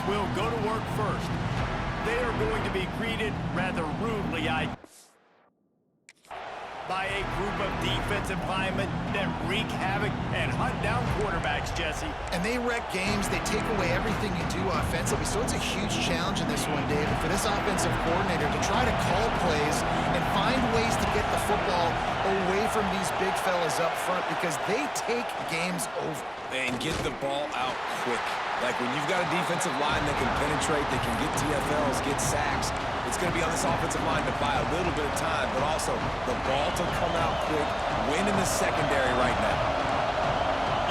will go to work first. They are going to be greeted rather rudely, by a group of defensive linemen that wreak havoc and hunt down quarterbacks, Jesse. And they wreck games. They take away everything you do offensively. So it's a huge challenge in this one, David, for this offensive coordinator to try to call plays and find ways to get the football away from these big fellas up front because they take games over. And get the ball out quick. Like when you've got a defensive line that can penetrate, that can get TFLs, get sacks, it's going to be on this offensive line to buy a little bit of time, but also the ball to come out quick, win in the secondary right now.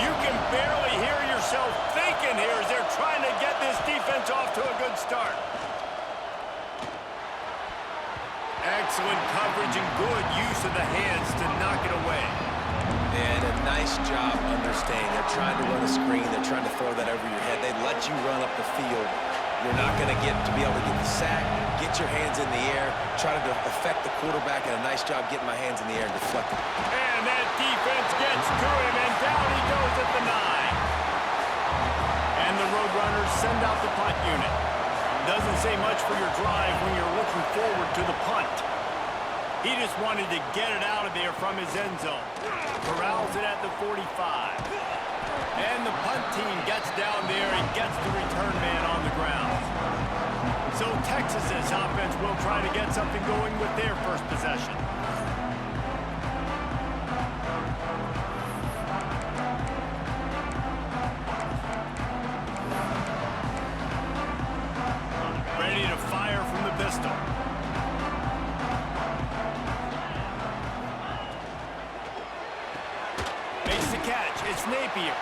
You can barely hear yourself thinking here as they're trying to get this defense off to a good start. Excellent coverage and good use of the hands to knock it away. And a nice job understanding. They're trying to run a screen. They're trying to throw that over your head. They let you run up the field. You're not going to be able to get the sack, get your hands in the air, try to affect the quarterback, and a nice job getting my hands in the air and deflecting. And that defense gets to him, and down he goes at the 9. And the Roadrunners send out the punt unit. Doesn't say much for your drive when you're looking forward to the punt. He just wanted to get it out of there from his end zone. Corrals it at the 45. And the punt team gets down there and gets the return man on the ground. So Texas's offense will try to get something going with their first possession. Ready to fire from the pistol. Makes the catch. It's Napier.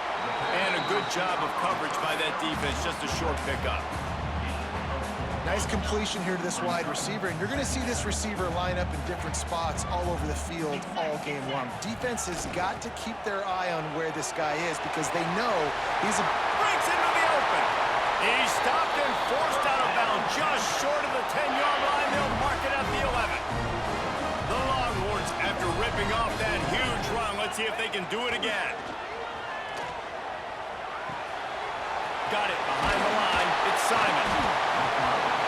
And a good job of coverage by that defense. Just a short pickup. Nice completion here to this wide receiver, and you're going to see this receiver line up in different spots all over the field all game long. Defense has got to keep their eye on where this guy is because they know he's a... Breaks into the open. He stopped and forced out of bounds just short of the 10-yard line. They'll mark it at the 11. The Longhorns, after ripping off that huge run, let's see if they can do it again. Got it behind the line. It's Simon.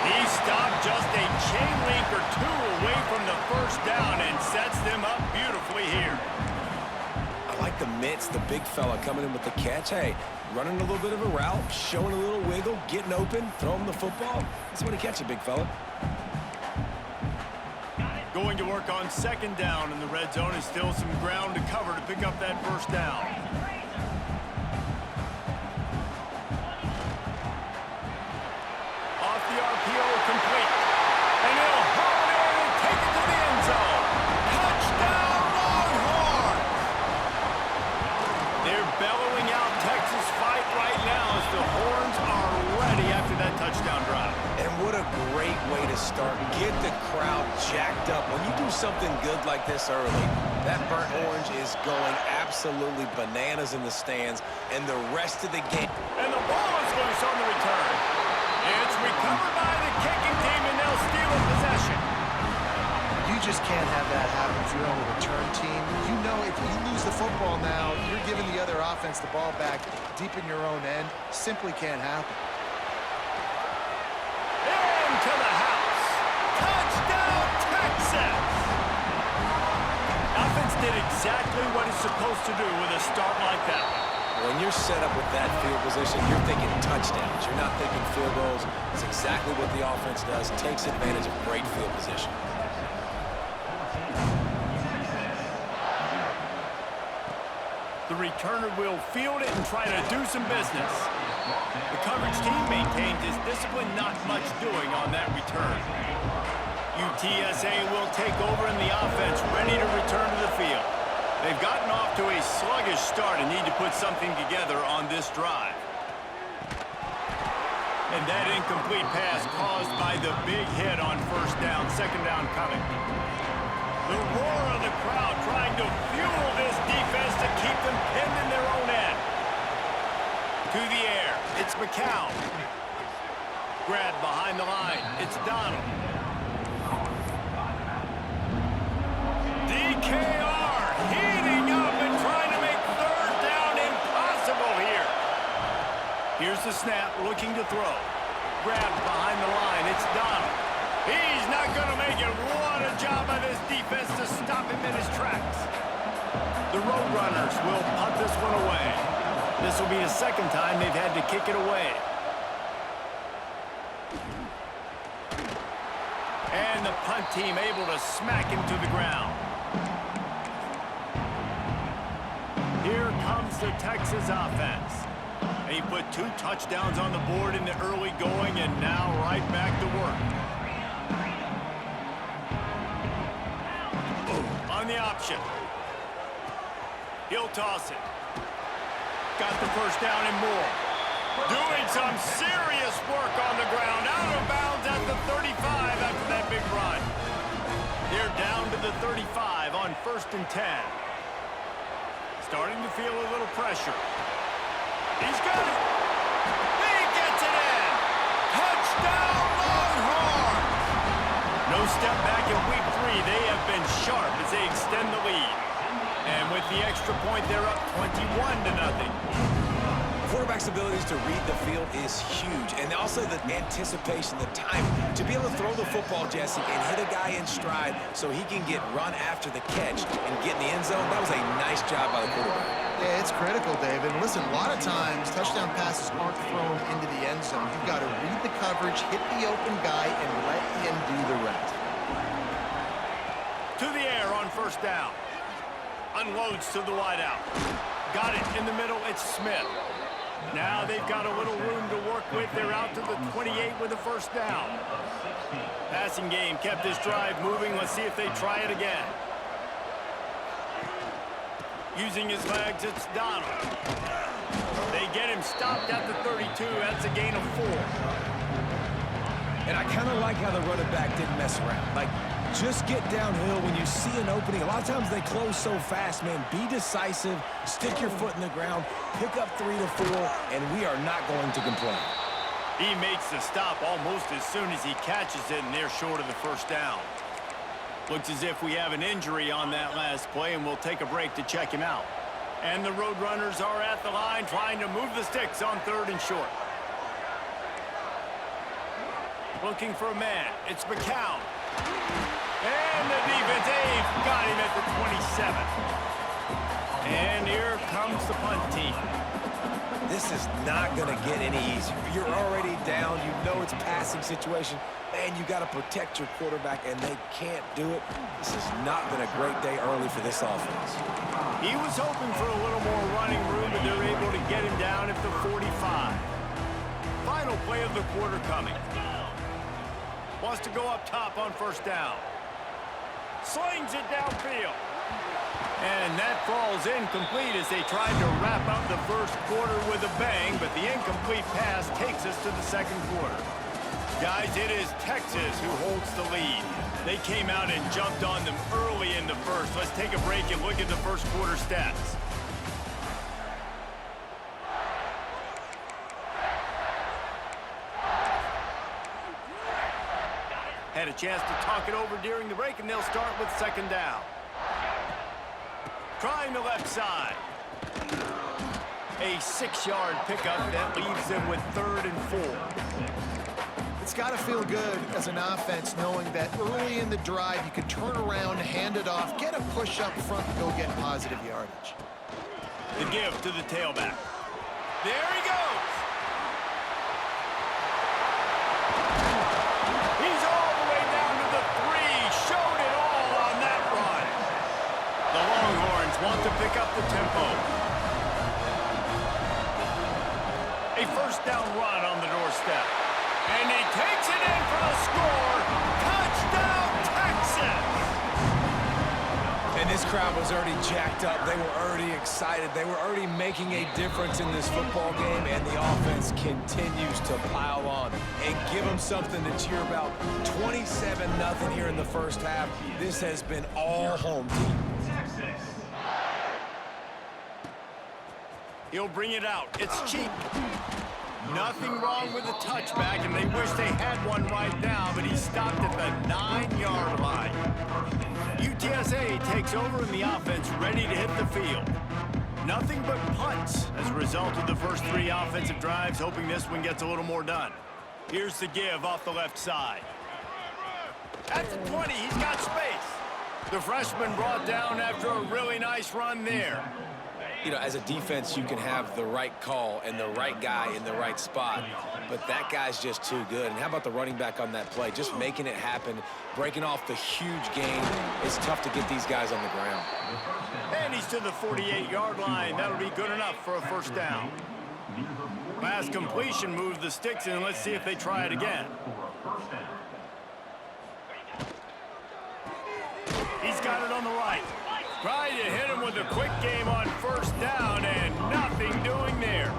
He stopped just a chain link or two away from the first down and sets them up beautifully here. I like the mitts, the big fella coming in with the catch. Hey, running a little bit of a route, showing a little wiggle, getting open, throwing the football. That's when he catch it, big fella. Going to work on second down in the red zone is still some ground to cover to pick up that first down. Off the RPO, complete. And he'll haul it in and take it to the end zone. Touchdown, Longhorns! They're bellowing out Texas fight right now as the Horns are ready after that touchdown drive. And what a great way to start. Get the crowd jacked up. When you do something good like this early, that burnt orange is going absolutely bananas in the stands, and the rest of the game. And the ball is loose on the return. It's recovered by the kicking team, and they'll steal a possession. You just can't have that happen if you're on the return team. You know if you lose the football now, you're giving the other offense the ball back deep in your own end. Simply can't happen. Into the house. Touchdown, Texas! Offense did exactly what it's supposed to do with a start like that. When you're set up with that field position, you're thinking touchdowns. You're not thinking field goals. It's exactly what the offense does. Takes advantage of great field position. The returner will field it and try to do some business. The coverage team maintains his discipline, not much doing on that return. UTSA will take over in the offense, ready to return to the field. They've gotten off to a sluggish start and need to put something together on this drive. And that incomplete pass caused by the big hit on first down, second down coming. The roar of the crowd trying to fuel this defense to keep them pinned in their own end. To the air, it's McCown. Grab behind the line, it's Donald. DKR heating up and trying to make third down impossible here. Here's the snap, looking to throw. grabbed behind the line. It's Donald. He's not going to make it. What a job by this defense to stop him in his tracks. The Roadrunners will punt this one away. This will be the second time they've had to kick it away. And the punt team able to smack him to the ground. Here comes the Texas offense. He put 2 touchdowns on the board in the early going and now right back to work. On the option. He'll toss it. Got the first down and more. Doing some serious work on the ground. Out of bounds at the 35 after that big run. They're down to the 35 on 1st and 10. Starting to feel a little pressure. He's got it. He gets it in. Touchdown, Longhorns. No step back in week 3. They have been sharp as they extend the lead. And with the extra point, they're up 21-0. Quarterback's abilities to read the field is huge, and also the anticipation, the time to be able to throw the football, Jesse, and hit a guy in stride so he can get run after the catch and get in the end zone. That was a nice job by the quarterback. Yeah, it's critical, David. And listen, a lot of times touchdown passes aren't thrown into the end zone. You've got to read the coverage, hit the open guy, and let him do the rest. To the air on 1st down. Unloads to the wideout. Got it in the middle. It's Smith. Now they've got a little room to work with. They're out to the 28 with a 1st down. Passing game kept this drive moving. Let's see if they try it again. Using his legs, it's Donald. They get him stopped at the 32. That's a gain of 4. And I kind of like how the running back didn't mess around. Like, just get downhill when you see an opening. A lot of times they close so fast, man. Be decisive, stick your foot in the ground, pick up 3 to 4, and we are not going to complain. He makes the stop almost as soon as he catches it, and they're short of the 1st down. Looks as if we have an injury on that last play, and we'll take a break to check him out. And the Roadrunners are at the line trying to move the sticks on 3rd and short. Looking for a man. It's McCown. And the defense, they've got him at the 27. And here comes the punt team. This is not going to get any easier. You're already down. You know it's a passing situation. Man, you got to protect your quarterback, and they can't do it. This has not been a great day early for this offense. He was hoping for a little more running room, but they're able to get him down at the 45. Final play of the quarter coming. Wants to go up top on 1st down. Slings it downfield. And that falls incomplete as they tried to wrap up the 1st quarter with a bang, but the incomplete pass takes us to the 2nd quarter. Guys, it is Texas who holds the lead. They came out and jumped on them early in the 1st. Let's take a break and look at the 1st quarter stats. Had a chance to talk it over during the break, and they'll start with 2nd down. Trying the left side. A 6-yard pickup that leaves them with 3rd and 4. It's got to feel good as an offense knowing that early in the drive you can turn around, hand it off, get a push up front, and go get positive yardage. The give to the tailback. There he goes. He's all the way down to the 3. Showed it all on that run. The Longhorns want to pick up the tempo. A 1st down run on the doorstep. And he takes it in for the score. Touchdown, Texas! And this crowd was already jacked up. They were already excited. They were already making a difference in this football game, and the offense continues to pile on and give them something to cheer about. 27-0 here in the 1st half. This has been all home team. He'll bring it out. It's Cheek. Nothing wrong with the touchback, and they wish they had one right now, but he stopped at the 9-yard line. UTSA takes over, and the offense ready to hit the field. Nothing but punts as a result of the first 3 offensive drives, hoping this one gets a little more done. Here's the give off the left side. At the 20, he's got space. The freshman brought down after a really nice run there. You know, as a defense, you can have the right call and the right guy in the right spot, but that guy's just too good. And how about the running back on that play? Just making it happen, breaking off the huge gain. It's tough to get these guys on the ground. And he's to the 48-yard line. That'll be good enough for a first down. Last completion moved the sticks in. Let's see if they try it again. He's got it on the right. Trying to hit him with a quick game on first down, and nothing doing there.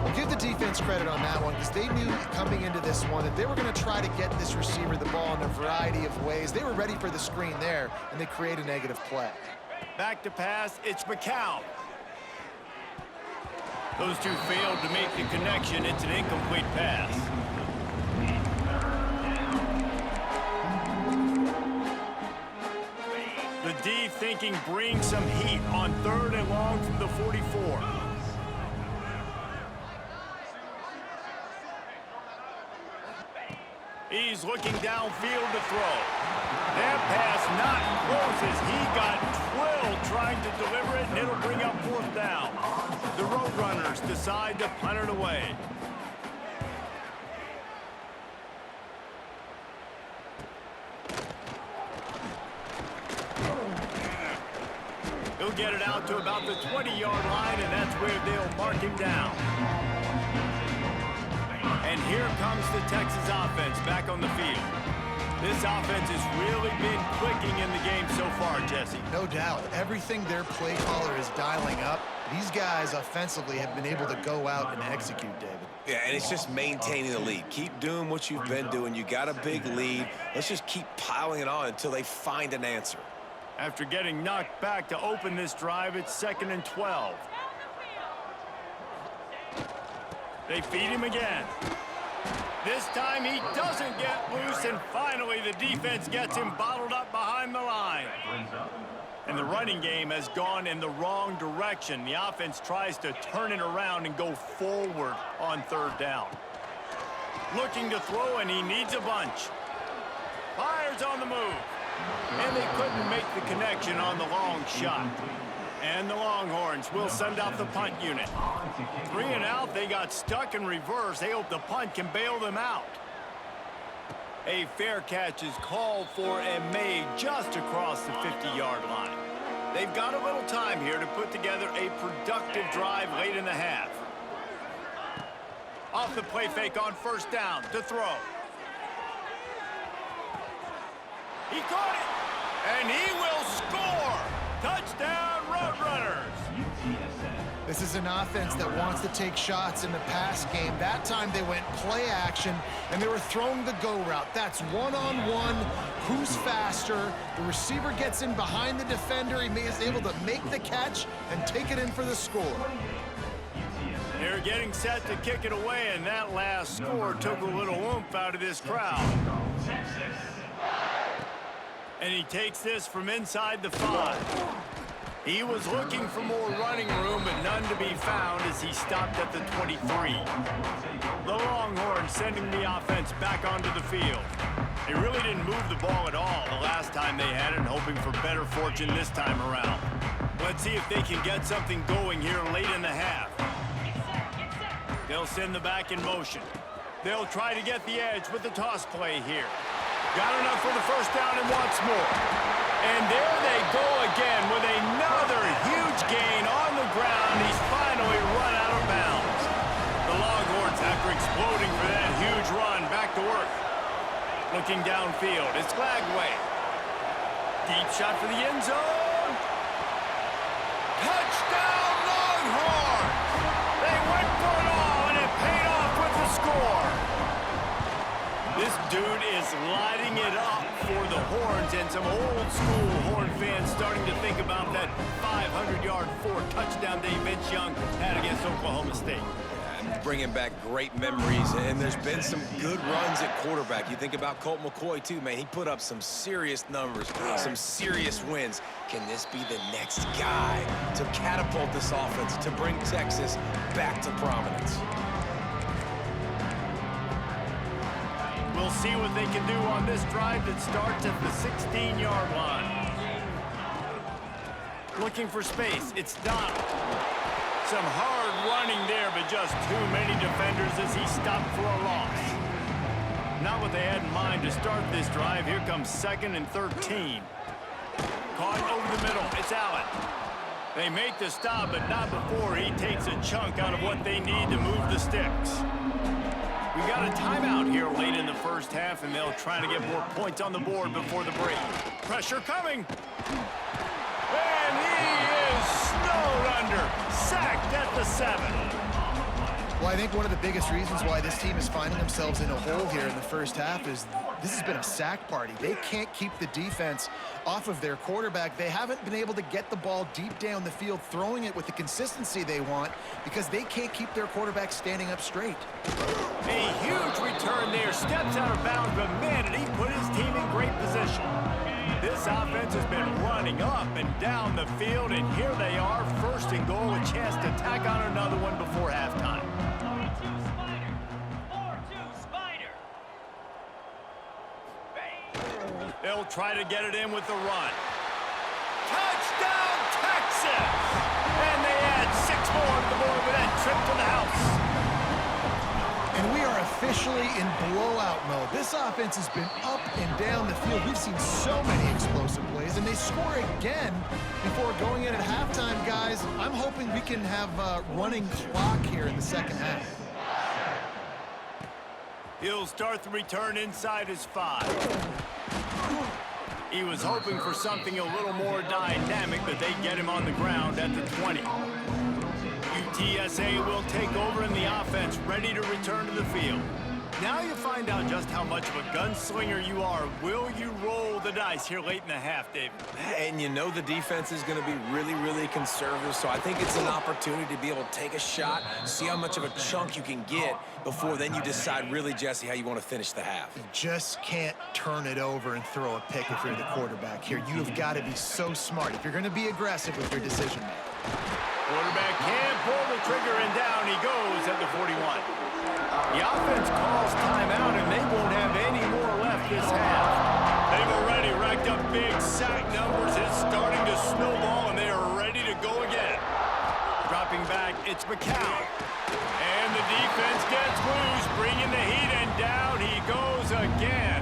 Well, give the defense credit on that one, because they knew coming into this one that they were going to try to get this receiver the ball in a variety of ways. They were ready for the screen there, and they create a negative play. Back to pass, it's McCown. Those two failed to make the connection. It's an incomplete pass. The D thinking bring some heat on 3rd and long from the 44. He's looking downfield to throw. That pass not close as he got drilled trying to deliver it, and it'll bring up 4th down. The Roadrunners decide to punt it away. He'll get it out to about the 20-yard line, and that's where they'll mark him down. And here comes the Texas offense back on the field. This offense has really been clicking in the game so far, Jesse. No doubt. Everything their play caller is dialing up, these guys offensively have been able to go out and execute, David. Yeah, and it's just maintaining the lead. Keep doing what you've been doing. You got a big lead. Let's just keep piling it on until they find an answer. After getting knocked back to open this drive, it's 2nd and 12. They feed him again. This time he doesn't get loose, and finally the defense gets him bottled up behind the line. And the running game has gone in the wrong direction. The offense tries to turn it around and go forward on 3rd down. Looking to throw, and he needs a bunch. Fires on the move. And they couldn't make the connection on the long shot. And the Longhorns will send out the punt unit. 3 and out, they got stuck in reverse. They hope the punt can bail them out. A fair catch is called for and made just across the 50-yard line. They've got a little time here to put together a productive drive late in the half. Off the play fake on 1st down to throw. He caught it, and he will score. Touchdown, Roadrunners. This is an offense that wants to take shots in the pass game. That time they went play action, and they were throwing the go route. That's one-on-one. Who's faster? The receiver gets in behind the defender. He is able to make the catch and take it in for the score. They're getting set to kick it away, and that last score took a little oomph out of this crowd. And he takes this from inside the 5. He was looking for more running room, but none to be found as he stopped at the 23. The Longhorns sending the offense back onto the field. They really didn't move the ball at all the last time they had it, and hoping for better fortune this time around. Let's see if they can get something going here late in the half. They'll send the back in motion. They'll try to get the edge with the toss play here. Got enough for the first down and wants more. And there they go again with another huge gain on the ground. He's finally run out of bounds. The Longhorns, after exploding for that huge run, back to work. Looking downfield, it's Lagway. Deep shot for the end zone. Touchdown, Longhorns! They went for it all, and it paid off with the score. This dude is lighting it up for the Horns, and some old-school Horn fans starting to think about that 500-yard, 4-touchdown day Vince Young had against Oklahoma State. And bringing back great memories, and there's been some good runs at quarterback. You think about Colt McCoy, too, man. He put up some serious numbers, some serious wins. Can this be the next guy to catapult this offense, to bring Texas back to prominence? We'll see what they can do on this drive that starts at the 16-yard line. Looking for space, it's Donald. Some hard running there, but just too many defenders as he stopped for a loss. Not what they had in mind to start this drive. Here comes 2nd and 13. Caught over the middle, it's Allen. They make the stop, but not before he takes a chunk out of what they need to move the sticks. We got a timeout here late in the first half, and they'll try to get more points on the board before the break. Pressure coming. And he is snowed under. Sacked at the 7. Well, I think one of the biggest reasons why this team is finding themselves in a hole here in the first half is this has been a sack party. They can't keep the defense off of their quarterback. They haven't been able to get the ball deep down the field, throwing it with the consistency they want because they can't keep their quarterback standing up straight. A huge return there. Steps out of bounds, but man, did he put his team in great position. This offense has been running up and down the field, and here they are, 1st and goal, a chance to tack on another one before halftime. They'll try to get it in with the run. Touchdown, Texas! And they add 6 more to the board with that trip to the house. And we are officially in blowout mode. This offense has been up and down the field. We've seen so many explosive plays, and they score again before going in at halftime, guys. I'm hoping we can have a running clock here in the second half. He'll start the return inside his 5. He was hoping for something a little more dynamic, but they get him on the ground at the 20. UTSA will take over in the offense, ready to return to the field. Now you find out just how much of a gunslinger you are. Will you roll the dice here late in the half, David? And you know the defense is going to be really, really conservative, so I think it's an opportunity to be able to take a shot, see how much of a chunk you can get before then you decide really, Jesse, how you want to finish the half. You just can't turn it over and throw a pick if you're the quarterback here. You have got to be so smart if you're going to be aggressive with your decision making. Quarterback can't pull the trigger, and down he goes at the 41. The offense calls timeout, and they won't have any more left this half. They've already racked up big sack numbers. It's starting to snowball, and they are ready to go again. Dropping back, it's McCown. And the defense gets loose, bringing the heat, and down he goes again.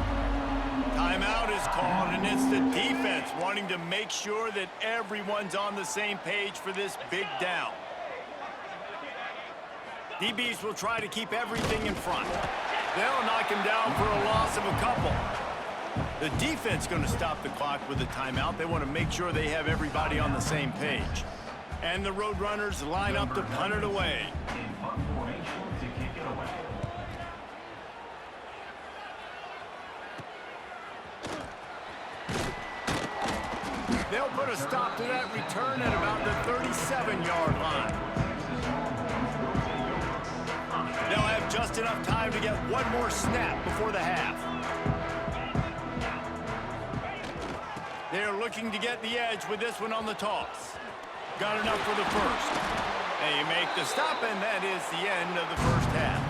Timeout is called, and it's the defense wanting to make sure that everyone's on the same page for this big down. DBs will try to keep everything in front. They'll knock him down for a loss of a couple. The defense going to stop the clock with a timeout. They want to make sure they have everybody on the same page. And the Roadrunners line up to punt it away. They'll put a stop to that return at about the 37-yard line. They'll have just enough time to get one more snap before the half. They're looking to get the edge with this one on the toss. Got enough for the first. They make the stop, and that is the end of the first half.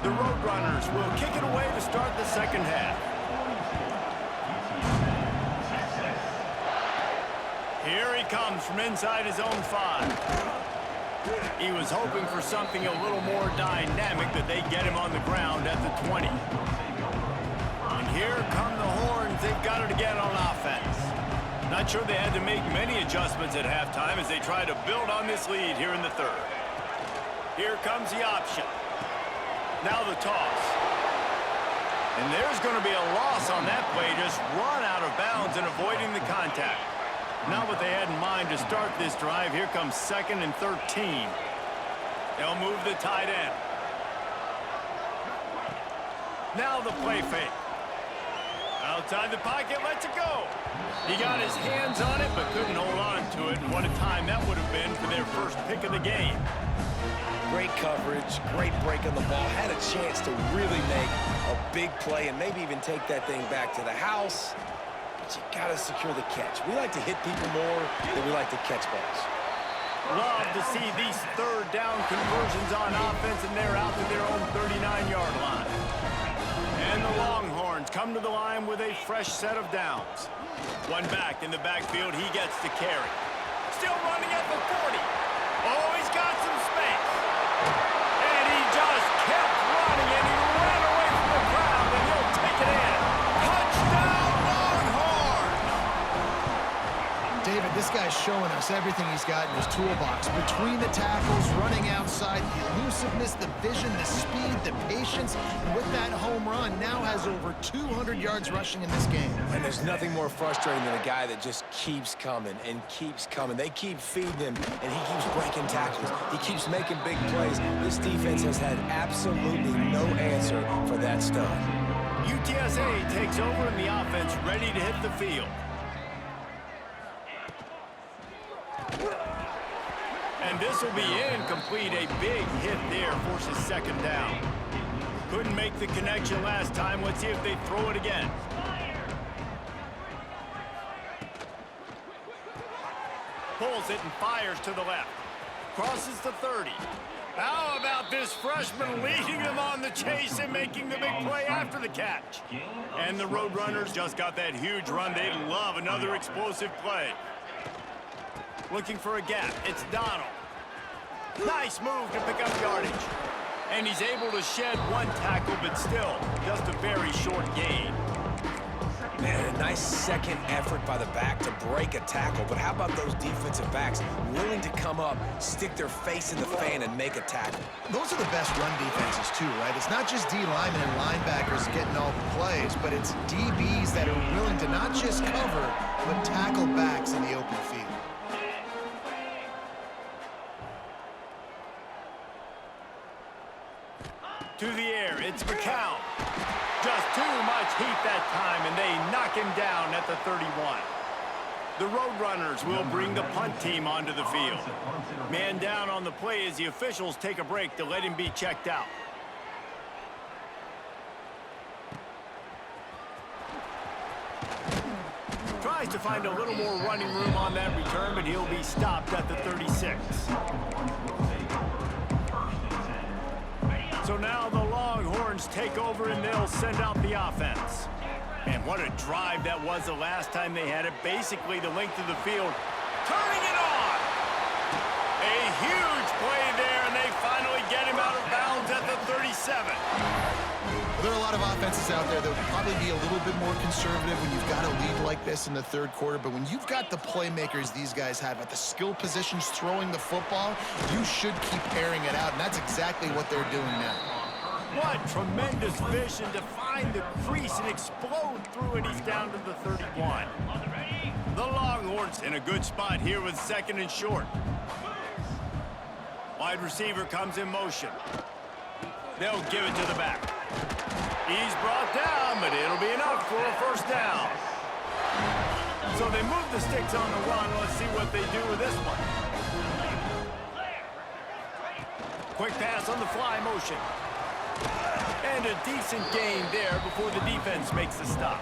The Roadrunners will kick it away to start the second half. Here he comes from inside his own 5. He was hoping for something a little more dynamic, but they get him on the ground at the 20. And here come the horns. They've got it again on offense. Not sure they had to make many adjustments at halftime as they try to build on this lead here in the third. Here comes the option. Now the toss. And there's going to be a loss on that play, just run out of bounds and avoiding the contact. Not what they had in mind to start this drive. Here comes 2nd and 13. They'll move the tight end. Now the play fake. Outside the pocket, lets it go. He got his hands on it, but couldn't hold on to it. And what a time that would have been for their first pick of the game. Great coverage, great break on the ball. Had a chance to really make a big play and maybe even take that thing back to the house. But you got to secure the catch. We like to hit people more than we like to catch balls. Love to see these third down conversions on offense, and they're out to their own 39 9-yard line. And the Longhorns come to the line with a fresh set of downs. One back in the backfield, he gets to carry. Still running at the 40. Oh, he's got some space. And he just kept running, and he ran away from the crowd, and he'll take it in. Touchdown, Longhorns! David, this guy's showing us everything he's got in his toolbox. Between the tackles, running outside, the elusiveness, the vision, the speed, the patience. And with that home run, now has over 200 yards rushing in this game. And there's nothing more frustrating than a guy that just keeps coming and keeps coming. They keep feeding him, and he keeps breaking tackles. He keeps making big plays. This defense has had absolutely no answer for that stud. UTSA takes over, and the offense ready to hit the field. And this will be incomplete. A big hit there forces second down. Couldn't make the connection last time. Let's see if they throw it again. Pulls it and fires to the left. Crosses the 30. How about this freshman leading them on the chase and making the big play after the catch? And the Roadrunners just got that huge run. They love another explosive play. Looking for a gap. It's Donald. Nice move to pick up yardage. And he's able to shed one tackle, but still just a very short gain. Man, a nice second effort by the back to break a tackle. But how about those defensive backs willing to come up, stick their face in the fan, and make a tackle? Those are the best run defenses, too, right? It's not just D linemen and linebackers getting all the plays, but it's DBs that are willing to not just cover, but tackle backs in the open field. To the air, it's McCown. Just too much heat that time, and they knock him down at the 31. The Roadrunners will bring the punt team onto the field. Man down on the play as the officials take a break to let him be checked out. Tries to find a little more running room on that return, but he'll be stopped at the 36. So now the Longhorns take over, and they'll send out the offense. And what a drive that was the last time they had it. Basically the length of the field. Turning it on! A huge play there, and they finally get him out of bounds at the 37. There are a lot of offenses out there that would probably be a little bit more conservative when you've got a lead like this in the third quarter, but when you've got the playmakers these guys have at the skill positions throwing the football, you should keep airing it out, and that's exactly what they're doing now. What tremendous vision to find the crease and explode through it. He's down to the 31. The Longhorns in a good spot here with second and short. Wide receiver comes in motion. They'll give it to the back. He's brought down, but it'll be enough for a first down. So they move the sticks on the run. Let's see what they do with this one. Quick pass on the fly motion. And a decent gain there before the defense makes the stop.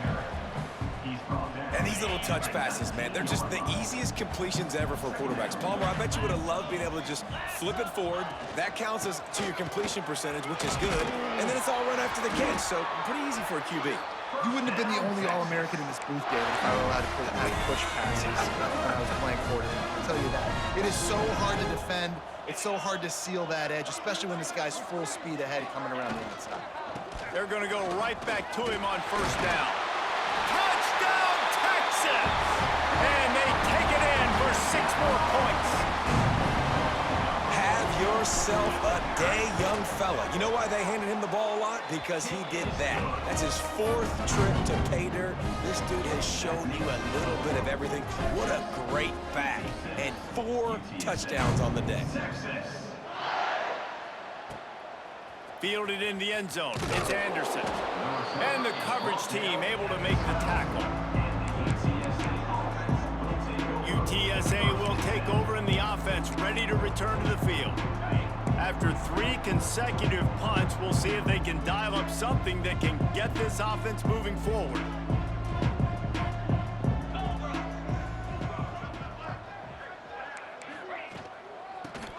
And these little touch passes, man, they're just the easiest completions ever for quarterbacks. Palmer, I bet you would have loved being able to just flip it forward. That counts as to your completion percentage, which is good. And then it's all run after the catch, so pretty easy for a QB. You wouldn't have been the only All-American in this booth, David, if I were allowed to put out push passes when I was playing quarterback. I'll tell you that. It is so hard to defend. It's so hard to seal that edge, especially when this guy's full speed ahead coming around the outside. They're going to go right back to him on first down. Touchdown, Texas! And they take it in for 6 more points. Have yourself a day, young fella. You know why they handed him the ball a lot? Because he did that. That's his 4th trip to pay dirt. This dude has shown you a little bit of everything. What a great back. And 4 touchdowns on the day. Fielded in the end zone. It's Anderson. And the coverage team able to make the tackle. UTSA will take over in the offense, ready to return to the field. After 3 consecutive punts, we'll see if they can dial up something that can get this offense moving forward.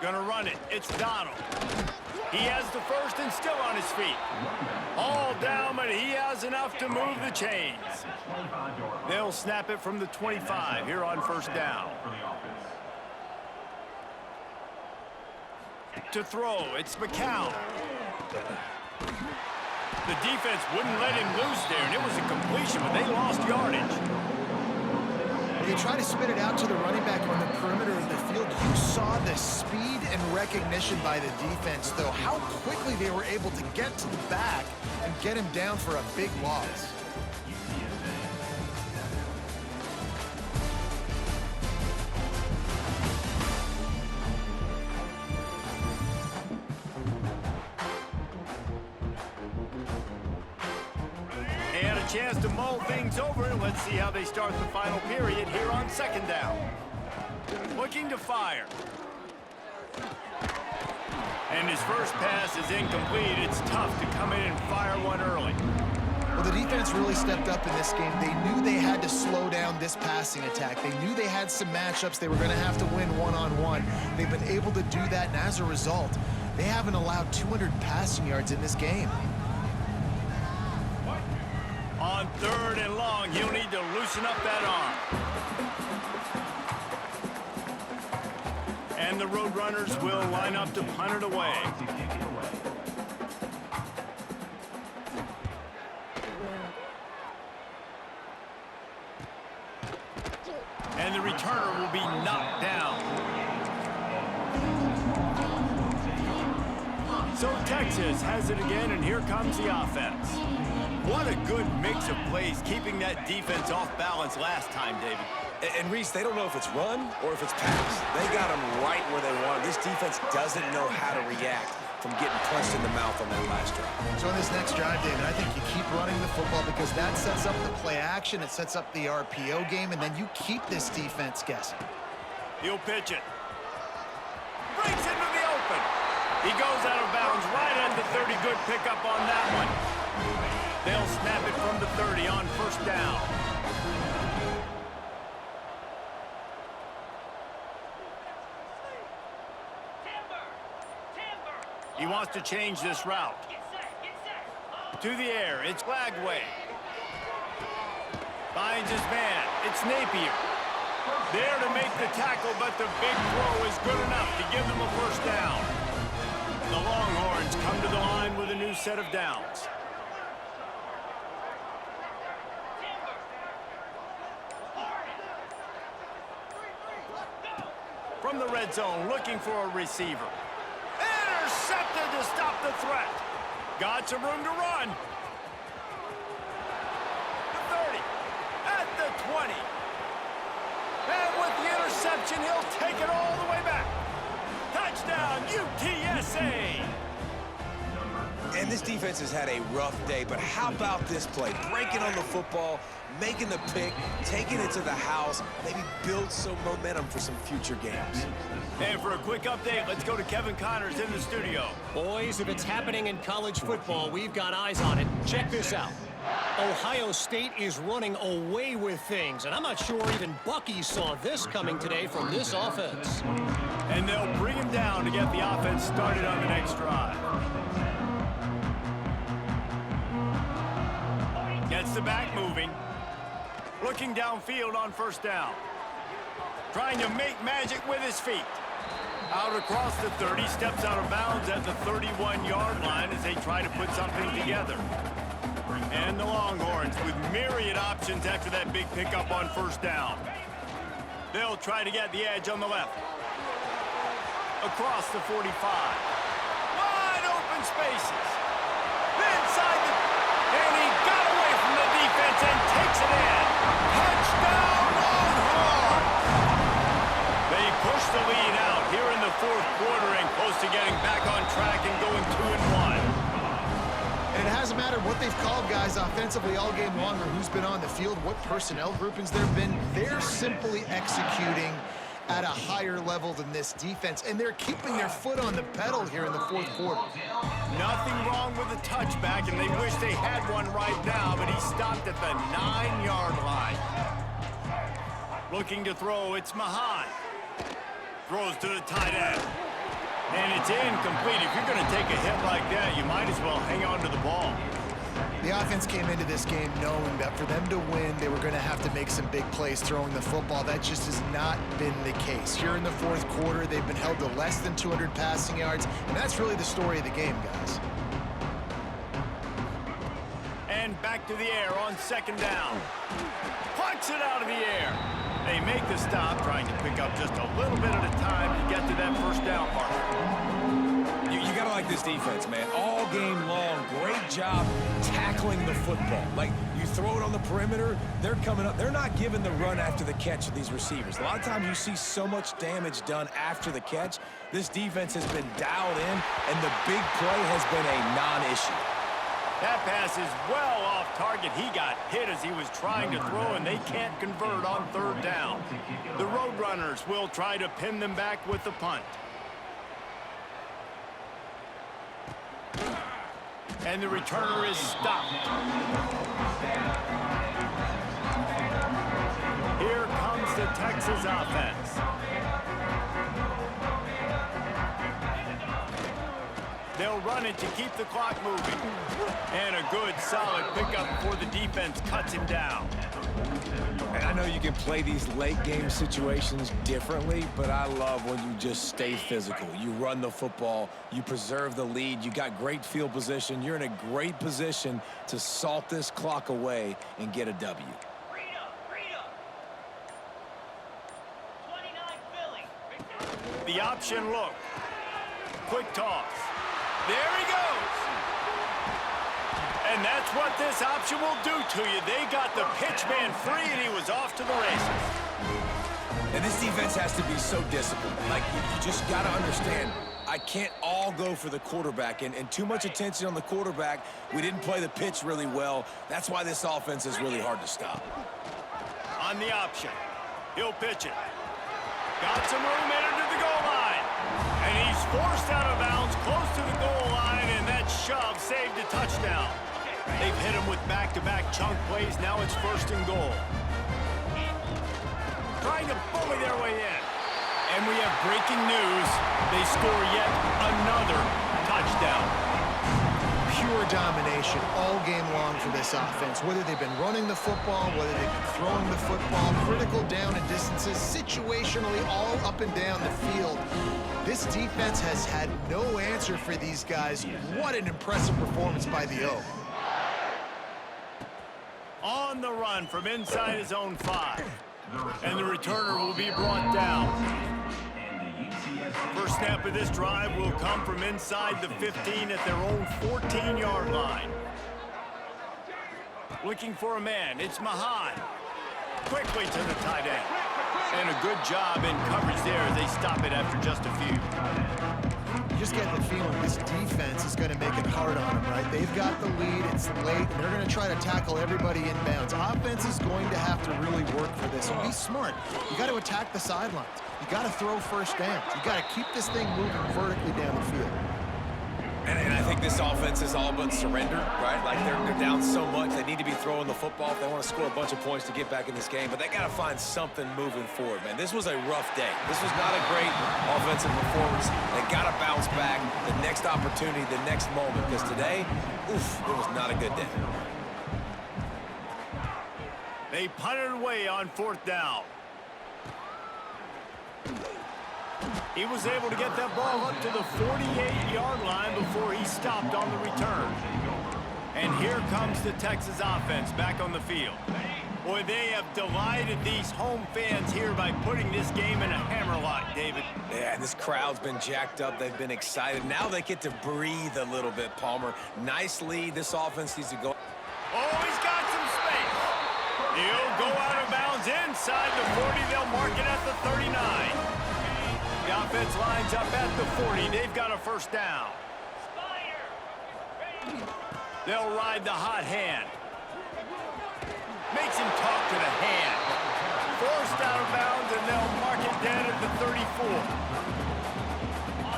Gonna run it. It's Donald. He has the first and still on his feet. All down, but he has enough to move the chains. They'll snap it from the 25 here on first down. To throw, it's McCown. The defense wouldn't let him loose there, and it was a completion, but they lost yardage. They try to spit it out to the running back on the perimeter of the field. You saw the speed and recognition by the defense, though, how quickly they were able to get to the back and get him down for a big loss. Chance to mull things over, and let's see how they start the final period here on second down. Looking to fire. And his first pass is incomplete. It's tough to come in and fire one early. Well, the defense really stepped up in this game. They knew they had to slow down this passing attack. They knew they had some matchups they were going to have to win one-on-one. They've been able to do that, and as a result, they haven't allowed 200 passing yards in this game. On third and long, he'll need to loosen up that arm. And the Roadrunners will line up to punt it away. And the returner will be knocked down. So Texas has it again, and here comes the offense. What a good mix of plays, keeping that defense off balance last time, David. And Reese, they don't know if it's run or if it's pass. They got them right where they want them. This defense doesn't know how to react from getting punched in the mouth on that last drive. So in this next drive, David, I think you keep running the football because that sets up the play action, it sets up the RPO game, and then you keep this defense guessing. He'll pitch it. Breaks into the open. He goes out of bounds right at the 30. Good pickup on that one. They'll snap it from the 30 on first down. He wants to change this route. To the air, it's Lagway. Finds his man, it's Napier. There to make the tackle, but the big throw is good enough to give them a first down. The Longhorns come to the line with a new set of downs. From the red zone, looking for a receiver. Intercepted to stop the threat. Got some room to run. The 30, at the 20. And with the interception, he'll take it all the way back. Touchdown, UTSA. And this defense has had a rough day, but how about this play? Breaking on the football, making the pick, taking it to the house, maybe build some momentum for some future games. And for a quick update, let's go to Kevin Connors in the studio. Boys, if it's happening in college football, we've got eyes on it. Check this out. Ohio State is running away with things, and I'm not sure even Bucky saw this coming today from this offense. And they'll bring him down to get the offense started on the next drive. Gets the back moving. Looking downfield on first down. Trying to make magic with his feet. Out across the 30, steps out of bounds at the 31-yard line as they try to put something together. And the Longhorns with myriad options after that big pickup on first down. They'll try to get the edge on the left. Across the 45. Wide open spaces. Inside the... And he got away from the defense and takes it in. Touchdown, Longhorns! They push the lead out here in the fourth quarter and close to getting back on track and going 2-1. And it hasn't mattered what they've called, guys, offensively all game long or who's been on the field, what personnel groupings there have been. They're simply executing at a higher level than this defense, and they're keeping their foot on the pedal here in the fourth quarter. Nothing wrong with the touchback, and they wish they had one right now, but he stopped at the 9-yard line. Looking to throw, it's Mahan. Throws to the tight end. And it's incomplete. If you're going to take a hit like that, you might as well hang on to the ball. The offense came into this game knowing that for them to win, they were going to have to make some big plays throwing the football. That just has not been the case. Here in the fourth quarter, they've been held to less than 200 passing yards, and that's really the story of the game, guys. And back to the air on second down. Punts it out of the air. They make the stop, trying to pick up just a little bit at a time to get to that first down mark. You got to like this defense, man. All game long, great job tackling the football. Like, you throw it on the perimeter, they're coming up. They're not giving the run after the catch to these receivers. A lot of times you see so much damage done after the catch. This defense has been dialed in, and the big play has been a non-issue. That pass is well off target. He got hit as he was trying to throw, and they can't convert on third down. The Roadrunners will try to pin them back with the punt. And the returner is stopped. Here comes the Texas offense. They'll run it to keep the clock moving. And a good, solid pickup before the defense cuts him down. And I know you can play these late game situations differently, but I love when you just stay physical. You run the football, you preserve the lead, you got great field position, you're in a great position to salt this clock away and get a W. The option look. Quick toss. There he goes. And that's what this option will do to you. They got the pitch man free, and he was off to the races. And this defense has to be so disciplined. Like, you just got to understand, I can't all go for the quarterback. And too much attention on the quarterback. We didn't play the pitch really well. That's why this offense is really hard to stop. On the option. He'll pitch it. Got some room in under the goal line. And he's forced out of bounds close to the goal line, and that shove saved a touchdown. They've hit him with back-to-back chunk plays. Now it's first and goal. Trying to bully their way in. And we have breaking news. They score yet another touchdown. Pure domination all game long for this offense. Whether they've been running the football, whether they've been throwing the football, critical down and distances, situationally all up and down the field. This defense has had no answer for these guys. What an impressive performance by the O. On the run from inside his own 5. And the returner will be brought down. First snap of this drive will come from inside the 15 at their own 14-yard line. Looking for a man, it's Mahan. Quickly to the tight end. And a good job in coverage there as they stop it after just a few. You just get the feeling this defense is going to make it hard on them, right? They've got the lead, it's late, and they're going to try to tackle everybody inbounds. Offense is going to have to really work for this. And be smart. You got to attack the sidelines. You got to throw first downs. You got to keep this thing moving vertically down the field. And I think this offense is all but surrender, right? Like, they're down so much. They need to be throwing the football if they want to score a bunch of points to get back in this game. But they got to find something moving forward, man. This was a rough day. This was not a great offensive performance. They got to bounce back the next opportunity, the next moment. Because today, oof, it was not a good day. They punted away on fourth down. He was able to get that ball up to the 48-yard line before he stopped on the return. And here comes the Texas offense back on the field. Boy, they have delighted these home fans here by putting this game in a hammerlock, David. Yeah, and this crowd's been jacked up. They've been excited. Now they get to breathe a little bit, Palmer. Nice lead. This offense needs to go. Oh, he's got some space. He'll go out of bounds inside the 40. They'll mark it at the 39. The offense lines up at the 40. They've got a first down. They'll ride the hot hand. Makes him talk to the hand. Forced out of bounds, and they'll mark it down at the 34.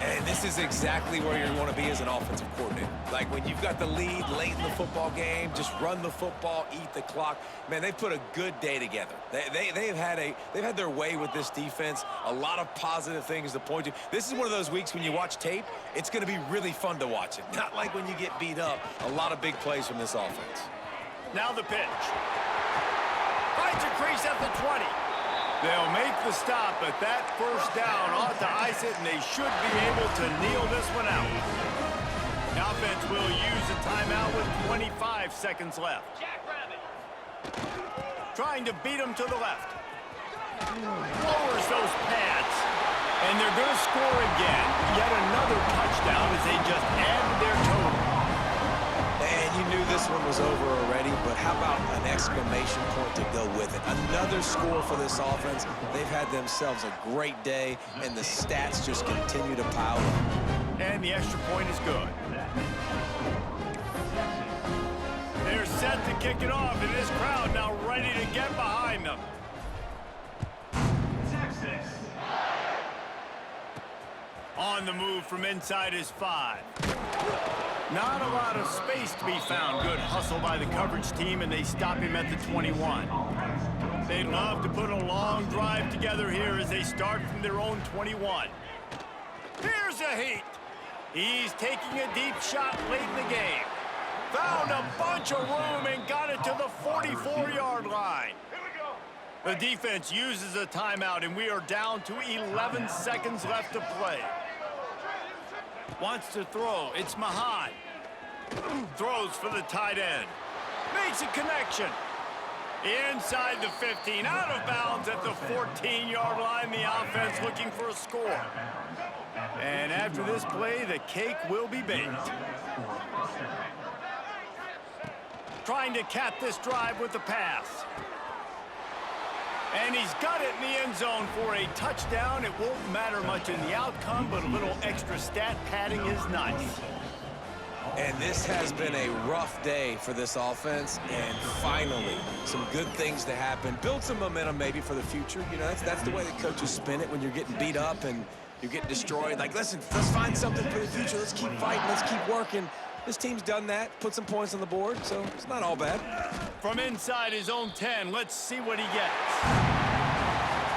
And this is exactly where you want to be as an offensive coordinator. Like when you've got the lead late in the football game, just run the football, eat the clock. Man, they've put a good day together. They've had their way with this defense. A lot of positive things to point to. This is one of those weeks when you watch tape, it's going to be really fun to watch it. Not like when you get beat up. A lot of big plays from this offense. Now the pitch. Finds a crease at the 20. They'll make the stop, but that first down ought to ice it, and they should be able to kneel this one out. The offense will use a timeout with 25 seconds left. Trying to beat him to the left. Lowers those pads, and they're going to score again. Yet another touchdown as they just add to their total. And you knew this one was over already, but how about an exclamation point to go with it? Another score for this offense. They've had themselves a great day, and the stats just continue to pile up. And the extra point is good. They're set to kick it off, and this crowd now ready to get behind them. On the move from inside his 5. Not a lot of space to be found. Good hustle by the coverage team, and they stop him at the 21. They'd love to put a long drive together here as they start from their own 21. Here's a heat. He's taking a deep shot late in the game. Found a bunch of room and got it to the 44-yard line. The defense uses a timeout, and we are down to 11 seconds left to play. Wants to throw. It's Mahan. Throws for the tight end. Makes a connection. Inside the 15. Out of bounds at the 14-yard line. The offense looking for a score. And after this play, the cake will be baked. Trying to cap this drive with the pass. And he's got it in the end zone for a touchdown. It won't matter much in the outcome, but a little extra stat padding is nice. And this has been a rough day for this offense, and finally, some good things to happen. Build some momentum maybe for the future. You know, that's the way the coaches spin it when you're getting beat up and you're getting destroyed. Like, listen, let's find something for the future. Let's keep fighting. Let's keep working. This team's done that, put some points on the board, so it's not all bad. From inside his own 10, let's see what he gets.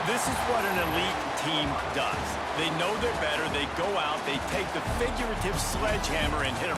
This is what an elite team does. They know they're better. They go out, they take the figurative sledgehammer and hit a